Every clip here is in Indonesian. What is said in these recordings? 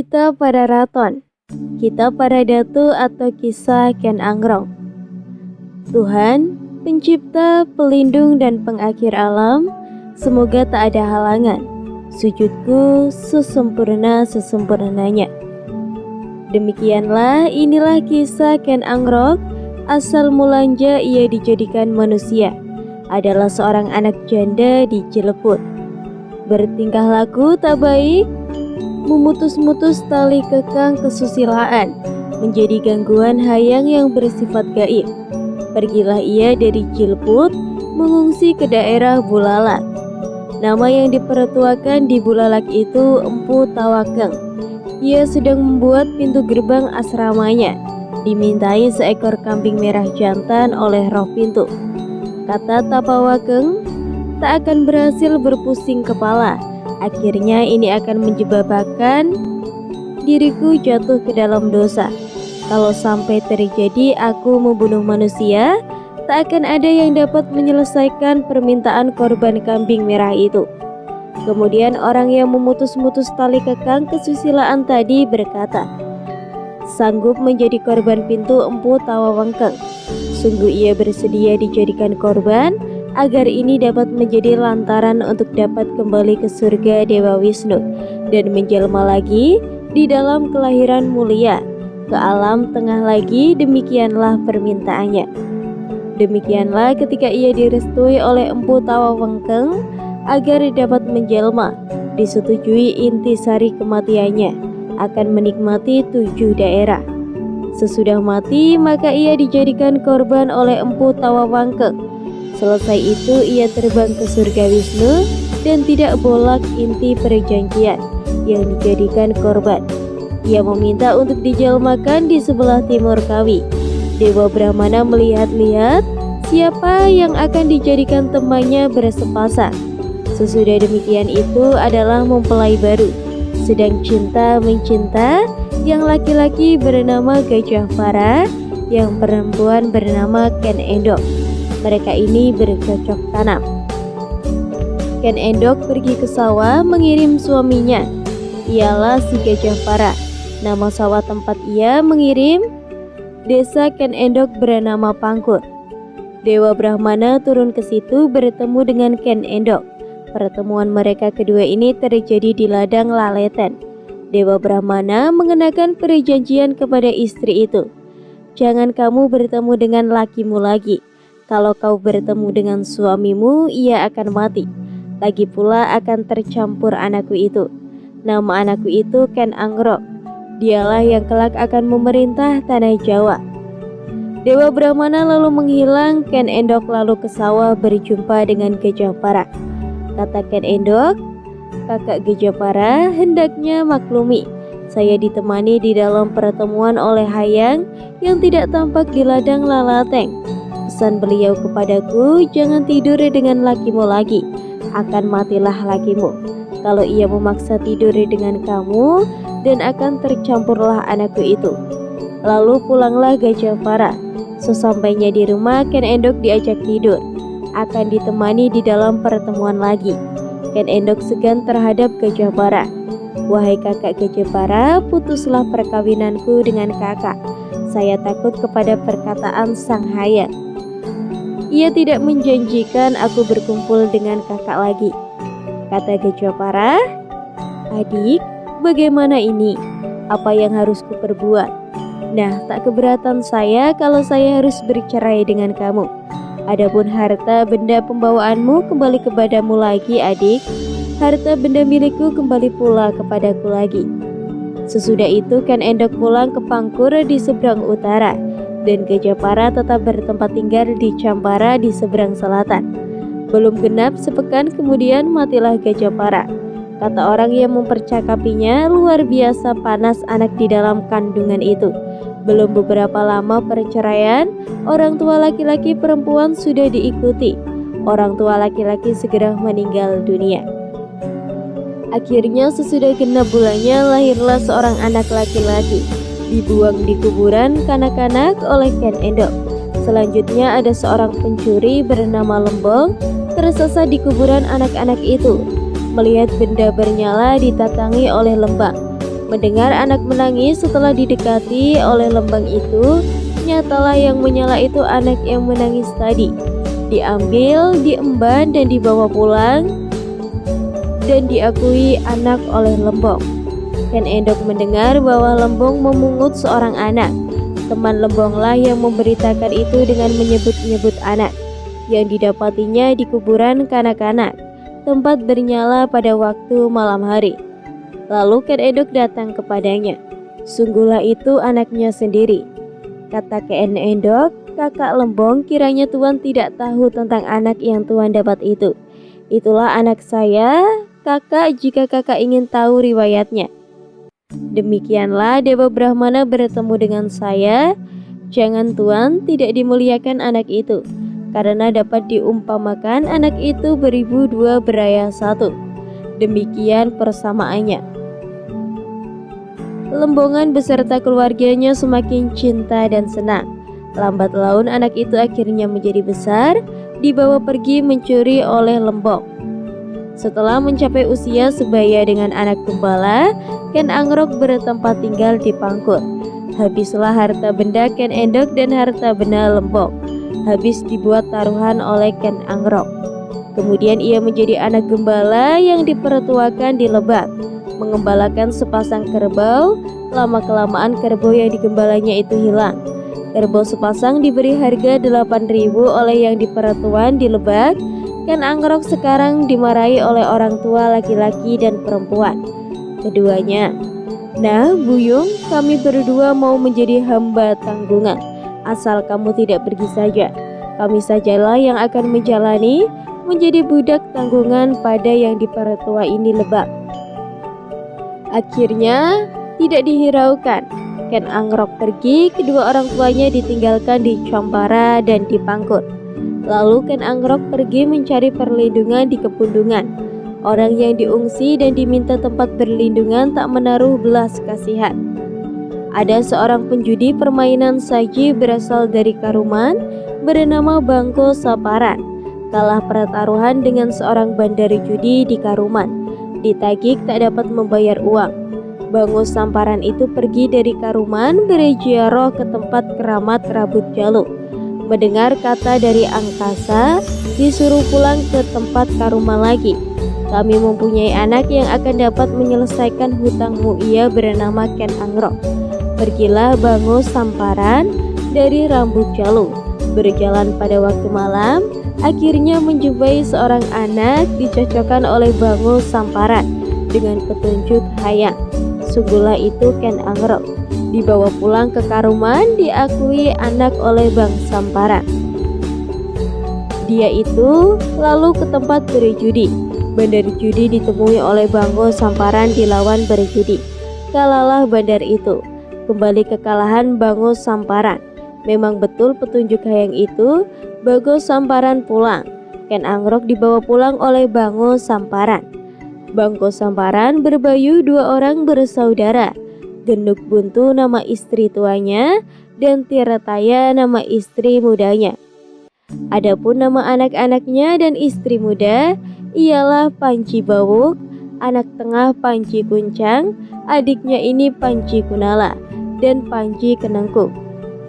Kita para Raton, kita para Datu atau kisah Ken Angrong. Tuhan, pencipta, pelindung dan pengakhir alam, semoga tak ada halangan. Sujudku sesempurnanya. Demikianlah inilah kisah Ken Angrong. Asal mulanya ia dijadikan manusia adalah seorang anak janda di Cileput. Bertingkah laku tak baik, memutus-mutus tali kekang kesusilaan, menjadi gangguan hayang yang bersifat gaib. Pergilah ia dari Cileput mengungsi ke daerah Bulalak. Nama yang dipertuakan di Bulalak itu Empu Tawakeng. Ia sedang membuat pintu gerbang asramanya. Dimintai seekor kambing merah jantan oleh roh pintu. Kata Tapawakeng, tak akan berhasil berpusing kepala. Akhirnya ini akan menjebabakan diriku jatuh ke dalam dosa. Kalau sampai terjadi aku membunuh manusia, tak akan ada yang dapat menyelesaikan permintaan korban kambing merah itu. Kemudian orang yang memutus-mutus tali kekang kesusilaan tadi berkata, sanggup menjadi korban pintu Empu Tawakeng. Sungguh ia bersedia dijadikan korban agar ini dapat menjadi lantaran untuk dapat kembali ke surga Dewa Wisnu dan menjelma lagi di dalam kelahiran mulia ke alam tengah lagi. Demikianlah permintaannya. Demikianlah ketika ia direstui oleh Empu Tawakeng agar dapat menjelma, disetujui intisari kematiannya akan menikmati 7 daerah. Sesudah mati maka ia dijadikan korban oleh Empu Tawakeng. Selesai itu ia terbang ke surga Wisnu dan tidak bolak inti perjanjian yang dijadikan korban. Ia meminta untuk dijelmakan di sebelah timur kawi. Dewa Brahmana melihat-lihat siapa yang akan dijadikan temannya bersepasang. Sesudah demikian itu adalah mempelai baru sedang cinta mencinta, yang laki-laki bernama Gajah Para, yang perempuan bernama Ken Endok. Mereka ini bercocok tanam. Ken Endok pergi ke sawah mengirim suaminya, ialah si Gajah Para. Nama sawah tempat ia mengirim desa Ken Endok bernama Pangkur. Dewa Brahmana turun ke situ bertemu dengan Ken Endok. Pertemuan mereka kedua ini terjadi di ladang Laleten. Dewa Brahmana mengenakan perjanjian kepada istri itu. Jangan kamu bertemu dengan lakimu lagi. Kalau kau bertemu dengan suamimu, ia akan mati. Lagi pula akan tercampur anakku itu. Nama anakku itu Ken Angrong. Dialah yang kelak akan memerintah tanah Jawa. Dewa Brahmana lalu menghilang. Ken Endok lalu ke sawah berjumpa dengan Gajah Para. Kata Ken Endok, kakak Gajah Para hendaknya maklumi. Saya ditemani di dalam pertemuan oleh Hayang yang tidak tampak di ladang Lalateng. Pesan beliau kepadaku, jangan tidur dengan lakimu lagi, akan matilah lakimu. Kalau ia memaksa tidur dengan kamu, dan akan tercampurlah anakku itu. Lalu pulanglah Gajah Para. Sesampainya di rumah, Ken Endok diajak tidur. Akan ditemani di dalam pertemuan lagi. Ken Endok segan terhadap Gajah Para. Wahai kakak Gajah Para, putuslah perkawinanku dengan kakak. Saya takut kepada perkataan Sang Hayang. Ia tidak menjanjikan aku berkumpul dengan kakak lagi. Kata Gajah Para, adik, bagaimana ini? Apa yang harus kuperbuat? Nah, tak keberatan saya kalau saya harus bercerai dengan kamu. Adapun harta benda pembawaanmu kembali kepadamu lagi, adik. Harta benda milikku kembali pula kepadaku lagi. Sesudah itu Ken Endok pulang ke Pangkur di seberang utara, dan Gajah Para tetap bertempat tinggal di Campara di seberang selatan. Belum genap sepekan kemudian matilah Gajah Para. Kata orang yang mempercakapinya, luar biasa panas anak di dalam kandungan itu. Belum beberapa lama perceraian, orang tua laki-laki perempuan sudah diikuti. Orang tua laki-laki segera meninggal dunia. Akhirnya sesudah genap bulannya lahirlah seorang anak laki-laki. Dibuang di kuburan kanak-kanak oleh Ken Endok. Selanjutnya ada seorang pencuri bernama Lembong tersesat di kuburan anak-anak itu. Melihat benda bernyala ditatangi oleh Lembang. Mendengar anak menangis setelah didekati oleh lembang itu, nyatalah yang menyala itu anak yang menangis tadi. Diambil, diemban dan dibawa pulang dan diakui anak oleh Lembong. Ken Endok mendengar bahwa Lembong memungut seorang anak. Teman Lembonglah yang memberitakan itu dengan menyebut-nyebut anak yang didapatinya di kuburan kanak-kanak, tempat bernyala pada waktu malam hari. Lalu Ken Endok datang kepadanya. Sungguhlah itu anaknya sendiri. Kata Ken Endok, kakak Lembong, kiranya Tuan tidak tahu tentang anak yang Tuan dapat itu. Itulah anak saya, kakak, jika kakak ingin tahu riwayatnya. Demikianlah Dewa Brahmana bertemu dengan saya. Jangan Tuan tidak dimuliakan anak itu, karena dapat diumpamakan anak itu beribu dua beraya satu. Demikian persamaannya. Lembongan beserta keluarganya semakin cinta dan senang. Lambat laun anak itu akhirnya menjadi besar, dibawa pergi mencuri oleh Lembong. Setelah mencapai usia sebaya dengan anak gembala, Ken Angrok bertempat tinggal di Pangkur. Habislah harta benda Ken Endok dan harta benda Lembong. Habis dibuat taruhan oleh Ken Angrok. Kemudian ia menjadi anak gembala yang dipertuakan di Lebak, mengembalakan sepasang kerbau. Lama-kelamaan kerbau yang digembalanya itu hilang. Kerbau sepasang diberi harga 8.000 oleh yang dipertuan di Lebak. Ken Angrok sekarang dimarahi oleh orang tua laki-laki dan perempuan keduanya. Nah, Buyung, kami berdua mau menjadi hamba tanggungan. Asal kamu tidak pergi saja. Kami sajalah yang akan menjalani menjadi budak tanggungan pada yang dipertua ini Lebak. Akhirnya tidak dihiraukan. Ken Angrok pergi, kedua orang tuanya ditinggalkan di Champara dan di Pangkur. Lalu Ken Angrok pergi mencari perlindungan di Kepundungan. Orang yang diungsi dan diminta tempat berlindungan tak menaruh belas kasihan. Ada seorang penjudi permainan saji berasal dari Karuman bernama Bangko Saparan. Kalah pertaruhan dengan seorang bandar judi di Karuman. Ditagih tak dapat membayar uang. Bangko Samparan itu pergi dari Karuman berziarah ke tempat keramat Rabut Jaluk. Mendengar kata dari angkasa, disuruh pulang ke tempat Karuman lagi. Kami mempunyai anak yang akan dapat menyelesaikan hutangmu, ia bernama Ken Angrok. Pergilah Bangko Samparan dari Rambut Jaluk. Berjalan pada waktu malam, akhirnya menjumpai seorang anak dicocokkan oleh Bangko Samparan dengan petunjuk hayang. Sungguhlah itu Ken Angrok. Dibawa pulang ke Karuman, diakui anak oleh Bang Samparan. Dia itu lalu ke tempat berjudi. Bandar judi ditemui oleh Bangko Samparan dilawan berjudi. Kalahlah bandar itu. Kembali kekalahan Bangko Samparan. Memang betul petunjuk hayang itu, Bangko Samparan pulang. Ken Angrok dibawa pulang oleh Bangko Samparan. Bangko Samparan berbayu dua orang bersaudara. Genduk Buntu nama istri tuanya dan Tirataya nama istri mudanya. Adapun nama anak-anaknya dan istri muda ialah Panci Bawuk, anak tengah Panci Kuncang, adiknya ini Panci Kunala dan Panci Kenengkuk.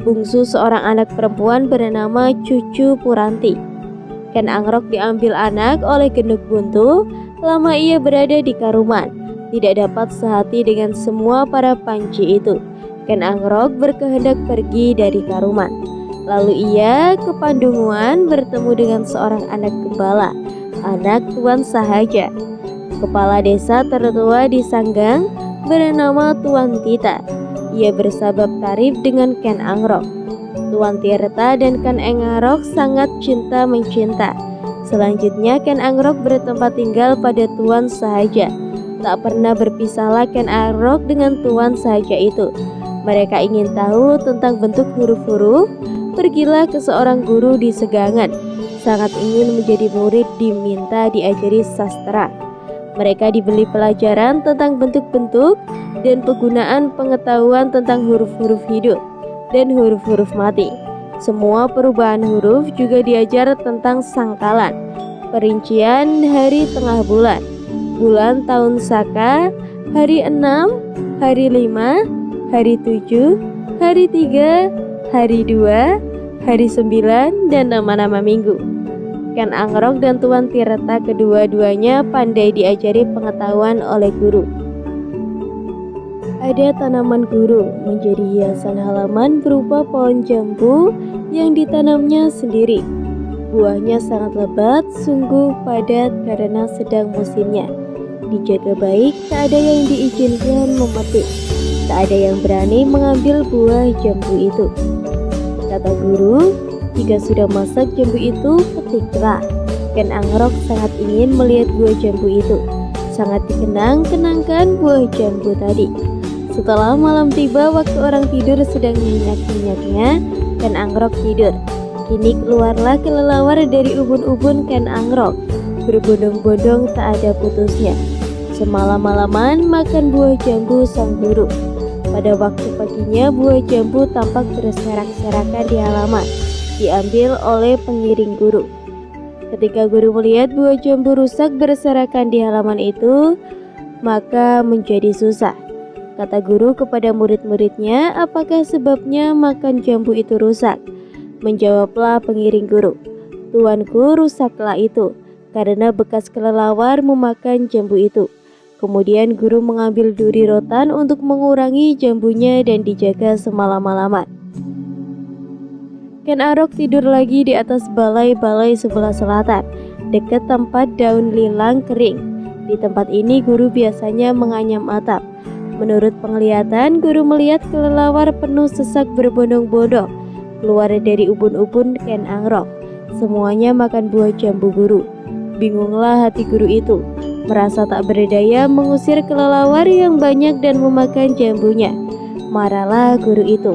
Bungsu seorang anak perempuan bernama Cucu Puranti. Ken Angrok diambil anak oleh Genduk Buntu. Lama ia berada di Karuman, tidak dapat sehati dengan semua para panci itu. Ken Angrok berkehendak pergi dari Karuman. Lalu ia ke Pandunguan bertemu dengan seorang anak gembala, anak Tuan Sahaja, kepala desa tertua di Sanggang bernama Tuan Tita. Ia bersabab tarif dengan Ken Angrok. Tuan Tirta dan Ken Angrok sangat cinta mencinta. Selanjutnya Ken Angrok bertempat tinggal pada Tuan Sahaja. Tak pernah berpisahlah Ken Angrok dengan Tuan Sahaja itu. Mereka ingin tahu tentang bentuk huruf-huruf. Pergilah ke seorang guru di Segangan. Sangat ingin menjadi murid, diminta diajari sastra. Mereka diberi pelajaran tentang bentuk-bentuk dan penggunaan pengetahuan tentang huruf-huruf hidup dan huruf-huruf mati. Semua perubahan huruf juga diajar tentang sangkalan, perincian hari tengah bulan, bulan tahun Saka, hari 6, hari 5, hari 7, hari 3, hari 2, hari 9, dan nama-nama minggu. Ken Angrok dan Tuan Tirta kedua-duanya pandai diajari pengetahuan oleh guru. Ada tanaman guru menjadi hiasan halaman berupa pohon jambu yang ditanamnya sendiri. Buahnya sangat lebat, sungguh padat karena sedang musimnya. Dijaga baik, tak ada yang diizinkan memetik. Tak ada yang berani mengambil buah jambu itu. Kata guru, jika sudah masak jambu itu, petiklah. Ken Angrok sangat ingin melihat buah jambu itu. Sangat dikenang-kenangkan buah jambu tadi. Setelah malam tiba, waktu orang tidur sedang nyenyak-nyenyaknya, Ken Angrok tidur. Kini keluarlah kelelawar dari ubun-ubun Ken Angrok. Berbondong-bondong tak ada putusnya. Semalam-malaman makan buah jambu sang guru. Pada waktu paginya buah jambu tampak berserak-serakan di halaman, diambil oleh pengiring guru. Ketika guru melihat buah jambu rusak berserakan di halaman itu, maka menjadi susah. Kata guru kepada murid-muridnya, apakah sebabnya makan jambu itu rusak? Menjawablah pengiring guru, tuanku, rusaklah itu karena bekas kelelawar memakan jambu itu. Kemudian guru mengambil duri rotan untuk mengurangi jambunya dan dijaga semalam-malaman. Ken Angrok tidur lagi di atas balai-balai sebelah selatan, dekat tempat daun lilang kering. Di tempat ini guru biasanya menganyam atap. Menurut penglihatan, guru melihat kelelawar penuh sesak berbondong-bondong keluar dari ubun-ubun Ken Angrok. Semuanya makan buah jambu guru. Bingunglah hati guru itu, merasa tak berdaya mengusir kelelawar yang banyak dan memakan jambunya. Marahlah guru itu.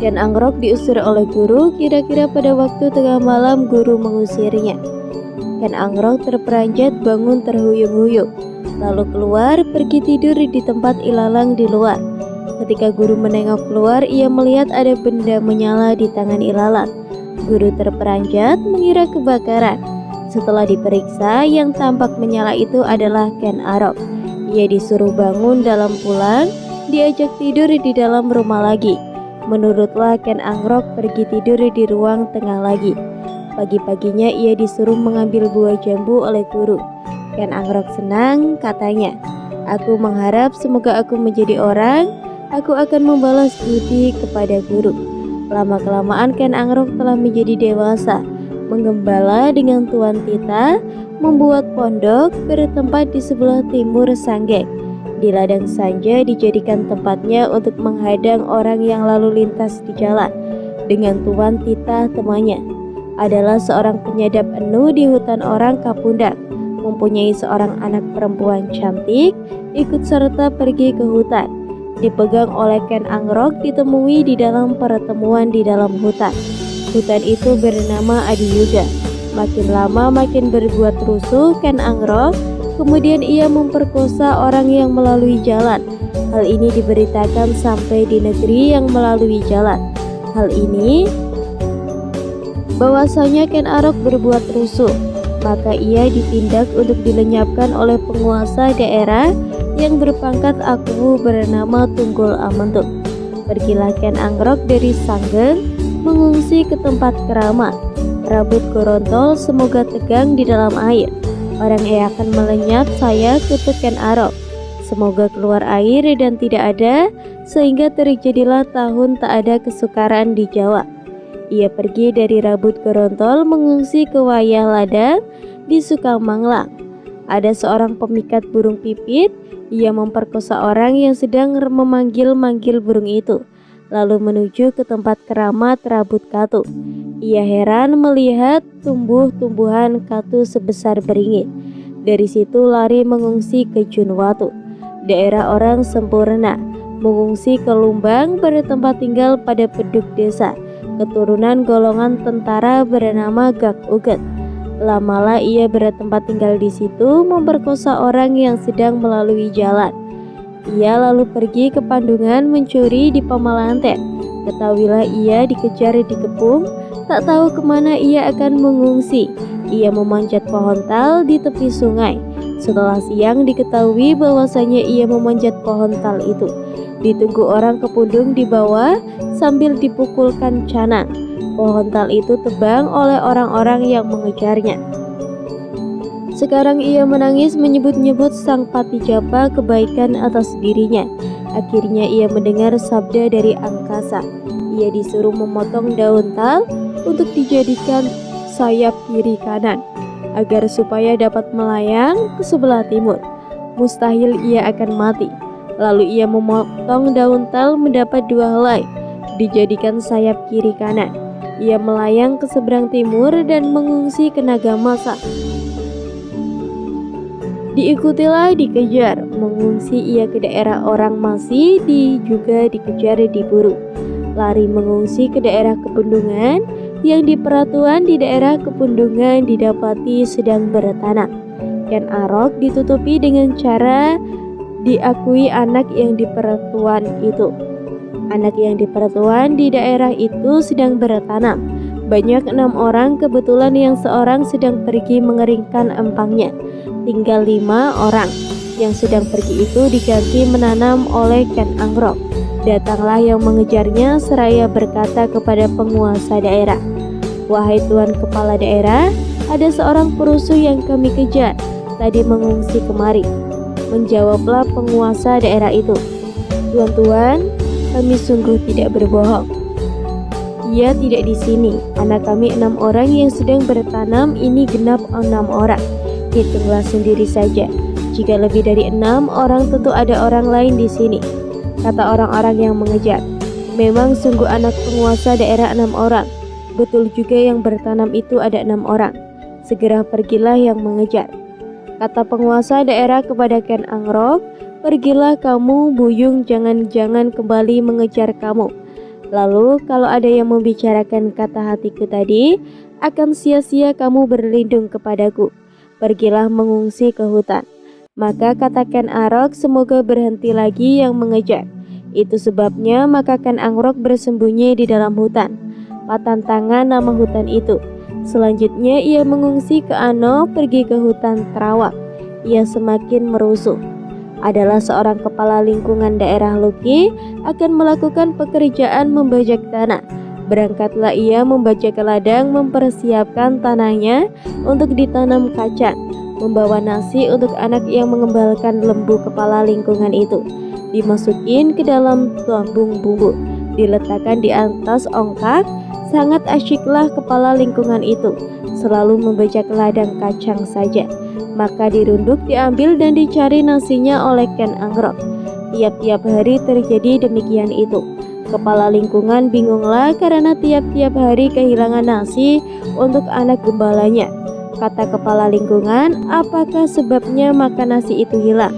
Ken Angrok diusir oleh guru, kira-kira pada waktu tengah malam guru mengusirnya. Ken Angrok terperanjat bangun terhuyung-huyung, lalu keluar pergi tidur di tempat ilalang di luar. Ketika guru menengok keluar, ia melihat ada benda menyala di tangan ilalang. Guru terperanjat mengira kebakaran. Setelah diperiksa, yang tampak menyala itu adalah Ken Angrok. Ia disuruh bangun dalam pulang, diajak tidur di dalam rumah lagi. Menurutlah Ken Angrok pergi tidur di ruang tengah lagi. Pagi-paginya ia disuruh mengambil buah jambu oleh guru. Ken Angrok senang, katanya, aku mengharap semoga aku menjadi orang, aku akan membalas budi kepada guru. Lama-kelamaan Ken Angrok telah menjadi dewasa, menggembala dengan Tuan Tita, membuat pondok bertempat di sebelah timur Sanggeng. Di ladang Sanja dijadikan tempatnya untuk menghadang orang yang lalu lintas di jalan. Dengan Tuan Tita temannya adalah seorang penyadap enu di hutan orang Kapundak. Mempunyai seorang anak perempuan cantik, ikut serta pergi ke hutan. Dipegang oleh Ken Angrok, ditemui di dalam pertemuan di dalam hutan. Hutan itu bernama Adiyuga. Makin lama makin berbuat rusuh Ken Angrok. Kemudian ia memperkosa orang yang melalui jalan. Hal ini diberitakan sampai di negeri yang melalui jalan. Hal ini bahwasanya Ken Angrok berbuat rusuh, maka ia ditindak untuk dilenyapkan oleh penguasa daerah yang berpangkat Aku bernama Tunggul Amentuk. Pergilah Ken Angrok dari Sanggeng mengungsi ke tempat keramat. Rambut Gorontol semoga tegang di dalam air. Orang yang akan melenyap saya kutuk Ken Angrok. Semoga keluar air dan tidak ada, sehingga terjadilah tahun tak ada kesukaran di Jawa. Ia pergi dari Rambut Gorontol mengungsi ke Wayah Ladang di Sukamanglang. Ada seorang pemikat burung pipit, ia memperkosa orang yang sedang memanggil-manggil burung itu, lalu menuju ke tempat keramat Rambut Katu. Ia heran melihat tumbuh-tumbuhan katu sebesar beringin. Dari situ lari mengungsi ke Junwatu, daerah orang Sempurna, mengungsi ke Lumbang bertempat tinggal pada penduduk desa, keturunan golongan tentara bernama Gak Uget. Lamalah ia bertempat tinggal di situ, memperkosa orang yang sedang melalui jalan. Ia lalu pergi ke Pandungan mencuri di Pamalanten. Ketahuilah ia dikejar di Kepung, tak tahu kemana ia akan mengungsi. Ia memanjat pohon tal di tepi sungai. Setelah siang diketahui bahwasanya ia memanjat pohon tal itu. Ditunggu orang ke pundung di bawah sambil dipukulkan canang. Pohon tal itu tebang oleh orang-orang yang mengejarnya. Sekarang ia menangis menyebut-nyebut sang Patijapa kebaikan atas dirinya. Akhirnya ia mendengar sabda dari angkasa. Ia disuruh memotong daun tal untuk dijadikan sayap kiri kanan, agar supaya dapat melayang ke sebelah timur. Mustahil ia akan mati. Lalu ia memotong daun tal mendapat 2 helai, dijadikan sayap kiri kanan. Ia melayang ke seberang timur dan mengungsi ke Nagamasa. Diikutilah dikejar, mengungsi ia ke daerah orang Masi, juga dikejar diburu. Lari mengungsi ke daerah kepundungan, yang di peratuan di daerah kepundungan didapati sedang bertanam. Ken Arok ditutupi dengan cara diakui anak yang di peratuan itu. Anak yang di peratuan di daerah itu sedang bertanam. Banyak 6 orang, kebetulan yang seorang sedang pergi mengeringkan empangnya. Tinggal 5 orang. Yang sedang pergi itu diganti menanam oleh Ken Angrok. Datanglah yang mengejarnya seraya berkata kepada penguasa daerah, "Wahai Tuan Kepala Daerah, ada seorang perusuh yang kami kejar, tadi mengungsi kemari." Menjawablah penguasa daerah itu, "Tuan-tuan, kami sungguh tidak berbohong. Ia tidak di sini. Anak kami 6 orang yang sedang bertanam ini genap 6 orang. Hitunglah sendiri saja. Jika lebih dari 6 orang tentu ada orang lain di sini," kata orang-orang yang mengejar. Memang sungguh anak penguasa daerah 6 orang. Betul juga yang bertanam itu ada 6 orang. Segera pergilah yang mengejar. Kata penguasa daerah kepada Ken Angrok, "Pergilah kamu, Buyung, jangan-jangan kembali mengejar kamu. Lalu kalau ada yang membicarakan kata hatiku tadi, akan sia-sia kamu berlindung kepadaku. Pergilah mengungsi ke hutan." Maka kata Ken Arok, "Semoga berhenti lagi yang mengejar." Itu sebabnya maka Ken Angrok bersembunyi di dalam hutan. Patantangan nama hutan itu. Selanjutnya ia mengungsi ke Ano, pergi ke hutan Terawak. Ia semakin merusuh. Adalah seorang kepala lingkungan daerah Luki, akan melakukan pekerjaan membajak tanah. Berangkatlah ia membajak ladang, mempersiapkan tanahnya untuk ditanam kacang, membawa nasi untuk anak yang mengembalkan lembu kepala lingkungan itu. Dimasukin ke dalam tuambung bumbu, diletakkan di atas ongkak. Sangat asyiklah kepala lingkungan itu, selalu membajak ladang kacang saja. Maka dirunduk, diambil dan dicari nasinya oleh Ken Angrok. Tiap-tiap hari terjadi demikian itu. Kepala lingkungan bingunglah karena tiap-tiap hari kehilangan nasi untuk anak gembalanya. Kata kepala lingkungan, "Apakah sebabnya maka nasi itu hilang?"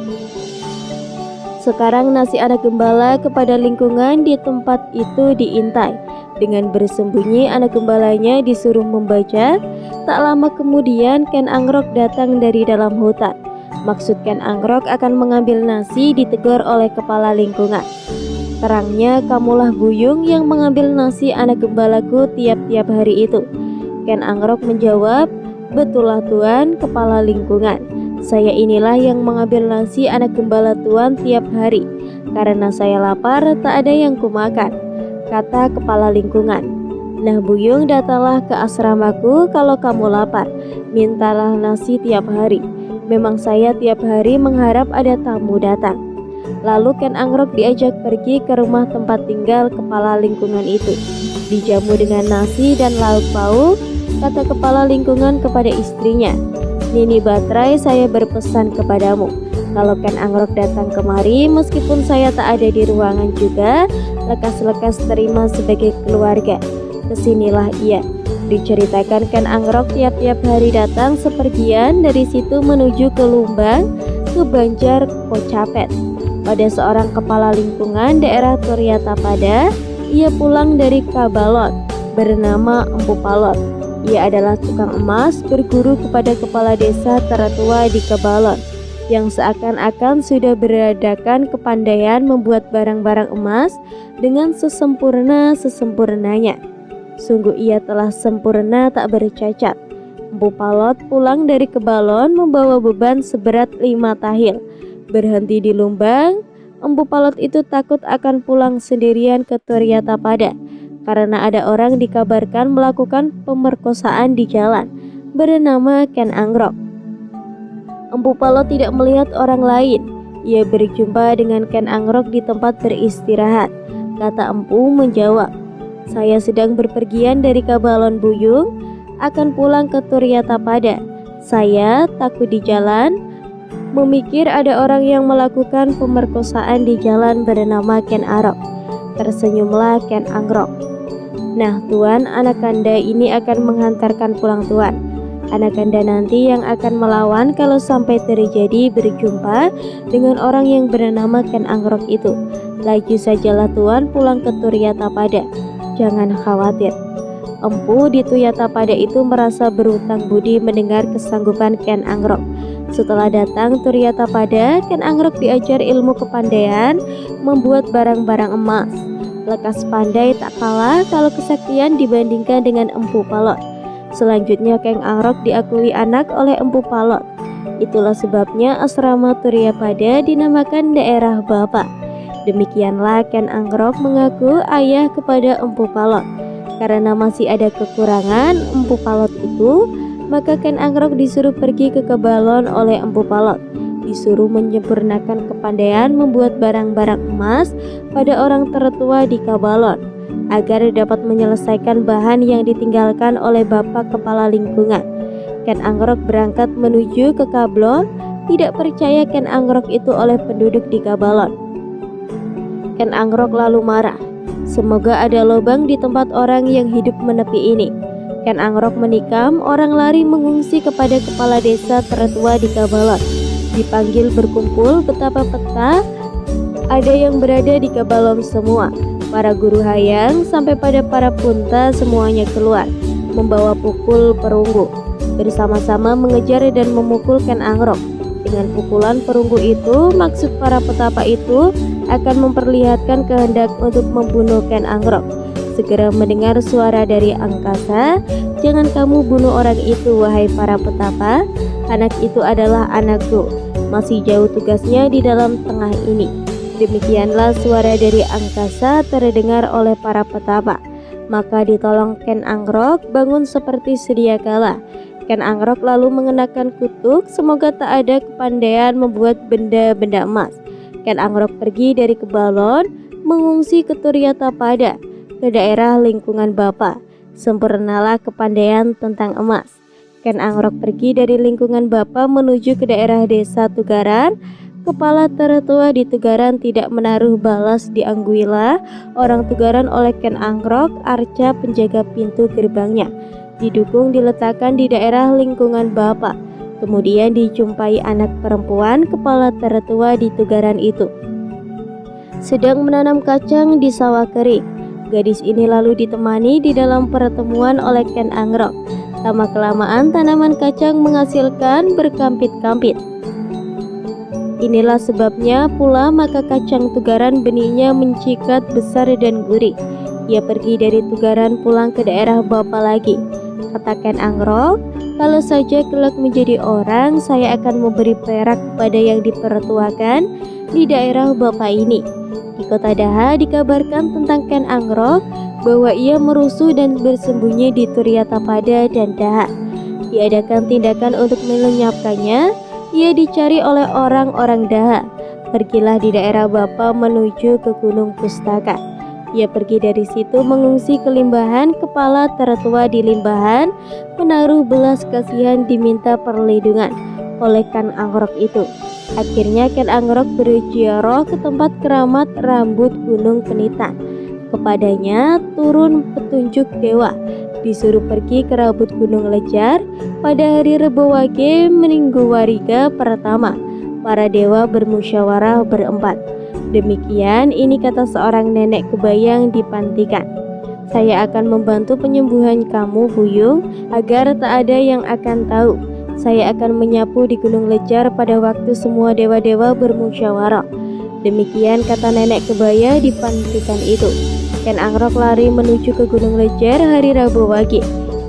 Sekarang nasi anak gembala kepada lingkungan di tempat itu diintai. Dengan bersembunyi anak gembalanya disuruh membaca. Tak lama kemudian Ken Angrok datang dari dalam hutan. Maksud Ken Angrok akan mengambil nasi ditegur oleh kepala lingkungan. Terangnya, "Kamulah Buyung yang mengambil nasi anak gembalaku tiap-tiap hari itu." Ken Angrok menjawab, "Betullah Tuan Kepala Lingkungan. Saya inilah yang mengambil nasi anak gembala Tuan tiap hari. Karena saya lapar tak ada yang kumakan," kata kepala lingkungan. "Nah Buyung, datanglah ke asramaku kalau kamu lapar. Mintalah nasi tiap hari. Memang saya tiap hari mengharap ada tamu datang." Lalu Ken Angrok diajak pergi ke rumah tempat tinggal kepala lingkungan itu. Dijamu dengan nasi dan lauk pauk. Kata kepala lingkungan kepada istrinya, "Nini Batrai, saya berpesan kepadamu. Kalau Ken Angrok datang kemari, meskipun saya tak ada di ruangan juga, lekas-lekas terima sebagai keluarga. Kesinilah ia." Diceritakan Ken Angrok tiap-tiap hari datang sepergian dari situ menuju ke Lumbang, ke Banjar Kocapet. Pada seorang kepala lingkungan daerah Turyatapada, ia pulang dari Kabalot, bernama Empu Palot. Ia adalah tukang emas, berguru kepada kepala desa tertua di Kabalot, yang seakan-akan sudah beradakan kepandaian membuat barang-barang emas dengan sesempurna-sempurnanya. Sungguh ia telah sempurna tak bercacat. Empu Palot pulang dari Kebalon membawa beban seberat 5 tahil. Berhenti di Lumbang, Empu Palot itu takut akan pulang sendirian ke Turyatapada karena ada orang dikabarkan melakukan pemerkosaan di jalan bernama Ken Angrok. Empu Palot tidak melihat orang lain. Ia berjumpa dengan Ken Angrok di tempat beristirahat. Kata Empu menjawab, "Saya sedang berpergian dari Kebalon Buyung, akan pulang ke Turyatapada. Saya takut di jalan, memikir ada orang yang melakukan pemerkosaan di jalan bernama Ken Arok." Tersenyumlah Ken Angrok. "Nah Tuan, Anakanda ini akan menghantarkan pulang Tuan. Anakanda nanti yang akan melawan kalau sampai terjadi berjumpa dengan orang yang bernama Ken Angrok itu. Laju sajalah Tuan pulang ke Turyatapada. Jangan khawatir." Empu di Turyatapada itu merasa berutang budi mendengar kesanggupan Ken Angrok. Setelah datang Turyatapada, Ken Angrok diajar ilmu kepandaian membuat barang-barang emas. Lekas pandai tak kalah kalau kesaktian dibandingkan dengan Empu Palot. Selanjutnya Ken Angrok diakui anak oleh Empu Palot. Itulah sebabnya asrama Turyapada dinamakan daerah Bapa. Demikianlah Ken Angrok mengaku ayah kepada Empu Palot. Karena masih ada kekurangan Empu Palot itu, maka Ken Angrok disuruh pergi ke Kebalon oleh Empu Palot. Disuruh menyempurnakan kepandaian membuat barang-barang emas pada orang tertua di Kebalon, agar dapat menyelesaikan bahan yang ditinggalkan oleh bapak kepala lingkungan. Ken Angrok berangkat menuju ke Kebalon. Tidak percaya Ken Angrok itu oleh penduduk di Kebalon. Ken Angrok lalu marah. Semoga ada lubang di tempat orang yang hidup menepi ini. Ken Angrok menikam, orang lari mengungsi kepada kepala desa tertua di Kebalon. Dipanggil berkumpul betapa peta ada yang berada di Kebalon semua. Para guru hayang sampai pada para punta semuanya keluar, membawa pukul perunggu. Bersama-sama mengejar dan memukul Ken Angrok. Dengan pukulan perunggu itu, maksud para petapa itu akan memperlihatkan kehendak untuk membunuh Ken Angrok. Segera mendengar suara dari angkasa, "Jangan kamu bunuh orang itu, wahai para petapa. Anak itu adalah anakku. Masih jauh tugasnya di dalam tengah ini." Demikianlah suara dari angkasa terdengar oleh para petapa. Maka ditolong Ken Angrok bangun seperti sedia kala. Ken Angrok lalu mengenakan kutuk, semoga tak ada kepandaian membuat benda-benda emas. Ken Angrok pergi dari Kebalon, mengungsi ke Turyatapada, ke daerah lingkungan Bapa. Sempurnalah kepandaian tentang emas. Ken Angrok pergi dari lingkungan Bapa menuju ke daerah desa Tugaran. Kepala tertua di Tugaran tidak menaruh balas di Angguila orang Tugaran oleh Ken Angrok, arca penjaga pintu gerbangnya. Didukung diletakkan di daerah lingkungan Bapa. Kemudian dijumpai anak perempuan kepala tertua di Tugaran itu sedang menanam kacang di sawah kering. Gadis ini lalu ditemani di dalam pertemuan oleh Ken Angrok. Lama-kelamaan tanaman kacang menghasilkan berkampit-kampit. Inilah sebabnya pula maka kacang Tugaran benihnya mencikat besar dan gurih. Ia pergi dari Tugaran pulang ke daerah Bapa lagi. Kata Ken Angrok, "Kalau saja kelak menjadi orang, saya akan memberi perak kepada yang dipertuakan di daerah Bapa ini." Di kota Daha dikabarkan tentang Ken Angrok bahwa ia merusuh dan bersembunyi di Turyatapada dan Daha. Diadakan tindakan untuk melenyapkannya. Ia dicari oleh orang-orang Daha. Pergilah di daerah Bapa menuju ke Gunung Pustaka. Ia pergi dari situ mengungsi ke Limbahan. Kepala tertua di Limbahan menaruh belas kasihan diminta perlindungan oleh Ken Angrok itu. Akhirnya Ken Angrok berziarah ke tempat keramat rambut Gunung Penitan. Kepadanya turun petunjuk dewa. Disuruh pergi ke rambut Gunung Lejar pada hari Rebo Wage Meninggu Wariga pertama. Para dewa bermusyawarah berempat. Demikian ini kata seorang nenek kebayang dipantikan. "Saya akan membantu penyembuhan kamu, Buyung, agar tak ada yang akan tahu. Saya akan menyapu di Gunung Lejar pada waktu semua dewa-dewa bermusyawarah." Demikian kata nenek kebaya dipantikan itu. Ken Angrok lari menuju ke Gunung Lejar hari Rabu Wage.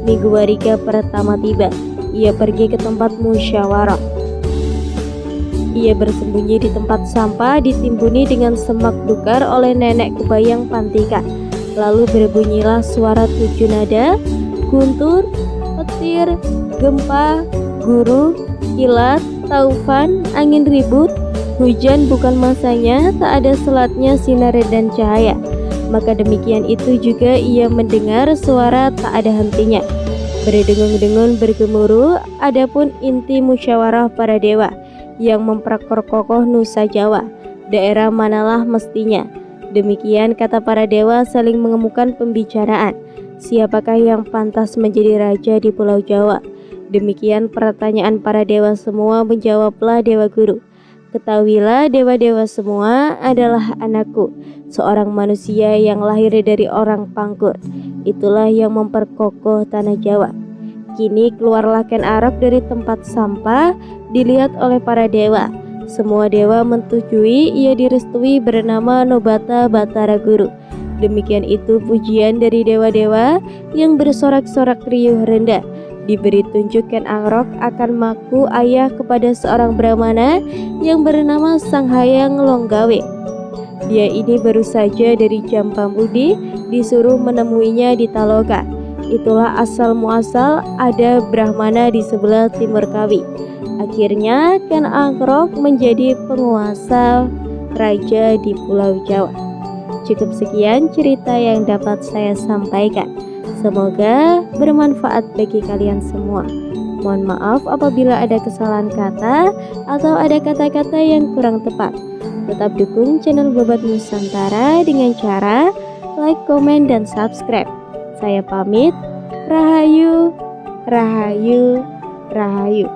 Minggu Wariga pertama tiba. ia pergi ke tempat musyawarah. Ia bersembunyi di tempat sampah ditimbuni dengan semak belukar oleh nenek kebayang Pantika. Lalu berbunyilah suara 7 nada, guntur, petir, gempa, guru, kilat, taufan, angin ribut, hujan bukan masanya, tak ada selatnya sinar dan cahaya. Maka demikian itu juga ia mendengar suara tak ada hentinya, berdengung-dengung bergemuruh. Adapun inti musyawarah para dewa yang memperkokoh Nusa Jawa, daerah manalah mestinya. Demikian kata para dewa saling mengemukan pembicaraan, siapakah yang pantas menjadi raja di Pulau Jawa. Demikian pertanyaan para dewa semua, menjawablah Dewa Guru. Ketahuilah dewa-dewa semua adalah anakku, seorang manusia yang lahir dari orang Pangkur. Itulah yang memperkokoh tanah Jawa. Kini keluarlah Ken Arok dari tempat sampah, dilihat oleh para dewa. Semua dewa menyetujui ia direstui bernama Nobata Batara Guru. Demikian itu pujian dari dewa-dewa yang bersorak-sorak riuh rendah. Diberi tunjuk Ken Arok akan maku ayah kepada seorang Brahmana yang bernama Sang Hyang Longgawe. Dia ini baru saja dari Jampamudi, disuruh menemuinya di Taloka. Itulah asal muasal ada Brahmana di sebelah timur Kawi. Akhirnya Ken Arok menjadi penguasa raja di Pulau Jawa. Cukup sekian cerita yang dapat saya sampaikan. Semoga bermanfaat bagi kalian semua. Mohon maaf apabila ada kesalahan kata atau ada kata-kata yang kurang tepat. Tetap dukung channel Babat Nusantara dengan cara like, komen, dan subscribe. Saya pamit. Rahayu, rahayu, rahayu.